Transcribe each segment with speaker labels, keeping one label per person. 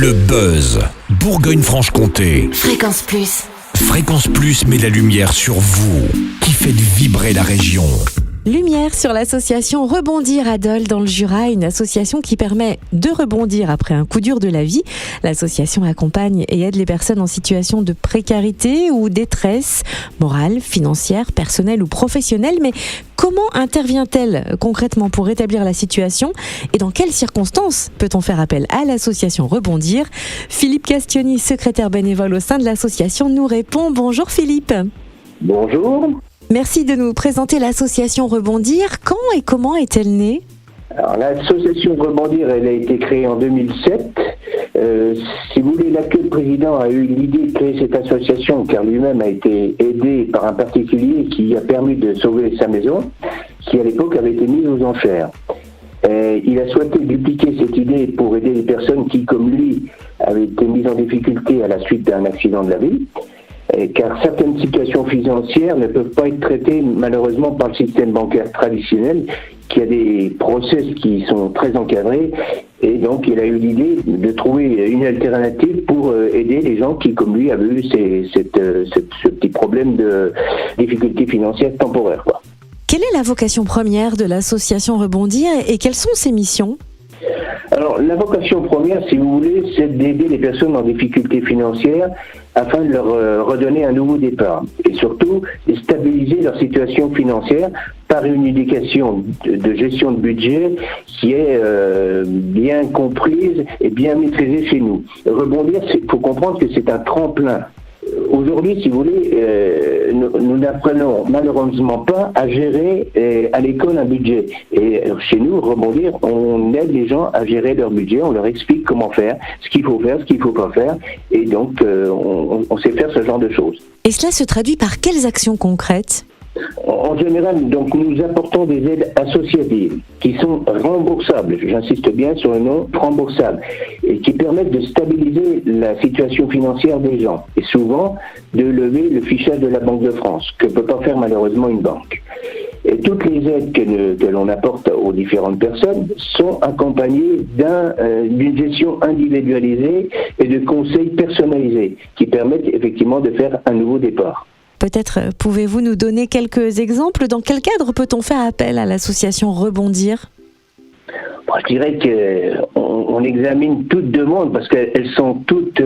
Speaker 1: Le buzz, Bourgogne-Franche-Comté.
Speaker 2: Fréquence Plus.
Speaker 1: Fréquence Plus met la lumière sur vous, qui faites vibrer la région.
Speaker 3: Lumière sur l'association Rebondir à Dole dans le Jura, une association qui permet de rebondir après un coup dur de la vie. L'association accompagne et aide les personnes en situation de précarité ou détresse morale, financière, personnelle ou professionnelle. Mais comment intervient-elle concrètement pour rétablir la situation et dans quelles circonstances peut-on faire appel à l'association Rebondir ? Philippe Castioni, secrétaire bénévole au sein de l'association, nous répond. Bonjour Philippe.
Speaker 4: Bonjour.
Speaker 3: Merci de nous présenter l'association Rebondir. Quand et comment est-elle née ?
Speaker 4: Alors, l'association Rebondir, elle a été créée en 2007. Si vous voulez, l'actuel président a eu l'idée de créer cette association car lui-même a été aidé par un particulier qui a permis de sauver sa maison, qui à l'époque avait été mise aux enchères. Il a souhaité dupliquer cette idée pour aider les personnes qui, comme lui, avaient été mises en difficulté à la suite d'un accident de la vie. Car certaines situations financières ne peuvent pas être traitées malheureusement par le système bancaire traditionnel, qui a des process qui sont très encadrés, et donc il a eu l'idée de trouver une alternative pour aider les gens qui, comme lui, avaient eu ce petit problème de difficulté financière temporaire, quoi.
Speaker 3: Quelle est la vocation première de l'association Rebondir et quelles sont ses missions ?
Speaker 4: Alors, la vocation première, si vous voulez, c'est d'aider les personnes en difficulté financière afin de leur redonner un nouveau départ et surtout de stabiliser leur situation financière par une éducation de gestion de budget qui est bien comprise et bien maîtrisée chez nous. Rebondir, il faut comprendre que c'est un tremplin. Aujourd'hui, si vous voulez, nous n'apprenons malheureusement pas à gérer à l'école un budget. Et chez nous, Rebondir, on aide les gens à gérer leur budget, on leur explique comment faire, ce qu'il faut faire, ce qu'il ne faut pas faire. Et donc, on sait faire ce genre de choses.
Speaker 3: Et cela se traduit par quelles actions concrètes ?
Speaker 4: En général, donc, nous apportons des aides associatives qui sont remboursables, j'insiste bien sur le nom remboursable, et qui permettent de stabiliser la situation financière des gens, et souvent de lever le fichage de la Banque de France, que ne peut pas faire malheureusement une banque. Et toutes les aides que l'on apporte aux différentes personnes sont accompagnées d'une gestion individualisée et de conseils personnalisés, qui permettent effectivement de faire un nouveau départ.
Speaker 3: Peut-être pouvez-vous nous donner quelques exemples ? Dans quel cadre peut-on faire appel à l'association Rebondir ?
Speaker 4: Je dirais qu'on examine toutes demandes parce qu'elles sont toutes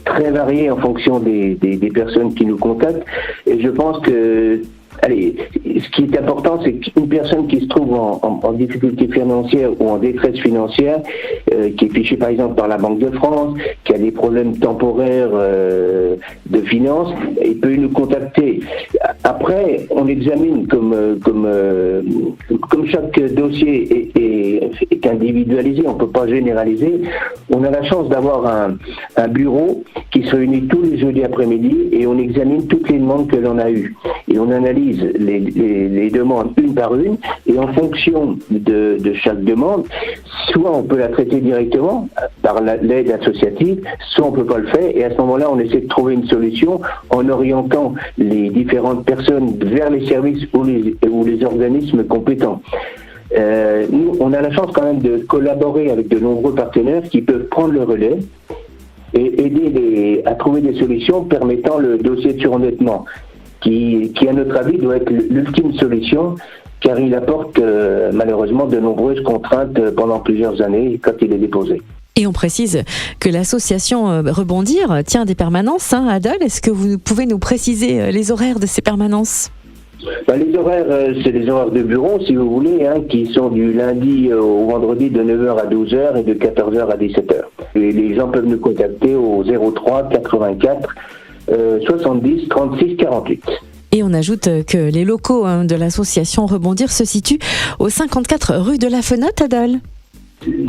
Speaker 4: très variées en fonction des personnes qui nous contactent. Et je pense que, ce qui est important, c'est qu'une personne qui se trouve en difficulté financière ou en détresse financière, qui est fichée par exemple par la Banque de France, qui a des problèmes temporaires de finances, il peut nous contacter. Après, on examine comme chaque dossier est individualisé, on ne peut pas généraliser. On a la chance d'avoir un bureau qui se réunit tous les jeudis après-midi et on examine toutes les demandes que l'on a eues. Et on analyse les demandes une par une et en fonction de chaque demande, soit on peut la traiter directement par l'aide associative, soit on ne peut pas le faire et à ce moment-là on essaie de trouver une solution en orientant les différentes personnes vers les services ou les organismes compétents. Nous, on a la chance quand même de collaborer avec de nombreux partenaires qui peuvent prendre le relais et aider à trouver des solutions permettant le dossier de surendettement qui à notre avis doit être l'ultime solution car il apporte malheureusement de nombreuses contraintes pendant plusieurs années quand il est déposé.
Speaker 3: Et on précise que l'association Rebondir tient des permanences à Dole. Est-ce que vous pouvez nous préciser les horaires de ces permanences ?
Speaker 4: Les horaires, c'est des horaires de bureau, si vous voulez, qui sont du lundi au vendredi de 9h à 12h et de 14h à 17h. Et les gens peuvent nous contacter au 03 84 70 36 48.
Speaker 3: Et on ajoute que les locaux de l'association Rebondir se situent au 54 rue de la Fenotte à Dole.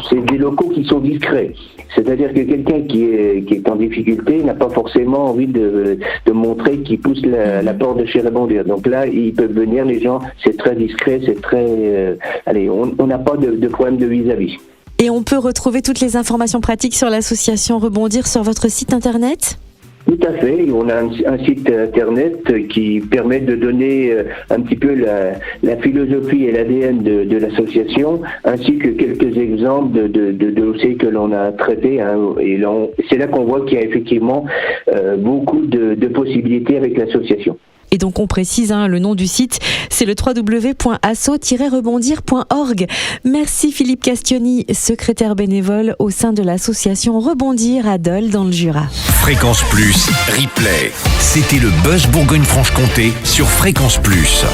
Speaker 4: C'est des locaux qui sont discrets. C'est-à-dire que quelqu'un qui est en difficulté n'a pas forcément envie de montrer qu'il pousse la porte de chez Rebondir. Donc là, ils peuvent venir, les gens, c'est très discret, c'est très... on n'a pas de problème de vis-à-vis.
Speaker 3: Et on peut retrouver toutes les informations pratiques sur l'association Rebondir sur votre site internet ?
Speaker 4: Tout à fait. On a un site internet qui permet de donner un petit peu la philosophie et l'ADN de l'association, ainsi que quelques exemples de dossiers que l'on a traités. Et c'est là qu'on voit qu'il y a effectivement beaucoup de possibilités avec l'association.
Speaker 3: Et donc on précise, le nom du site, c'est le www.asso-rebondir.org. Merci Philippe Castioni, secrétaire bénévole au sein de l'association Rebondir à Dole dans le Jura.
Speaker 1: Fréquence Plus, replay. C'était le Buzz Bourgogne-Franche-Comté sur Fréquence Plus.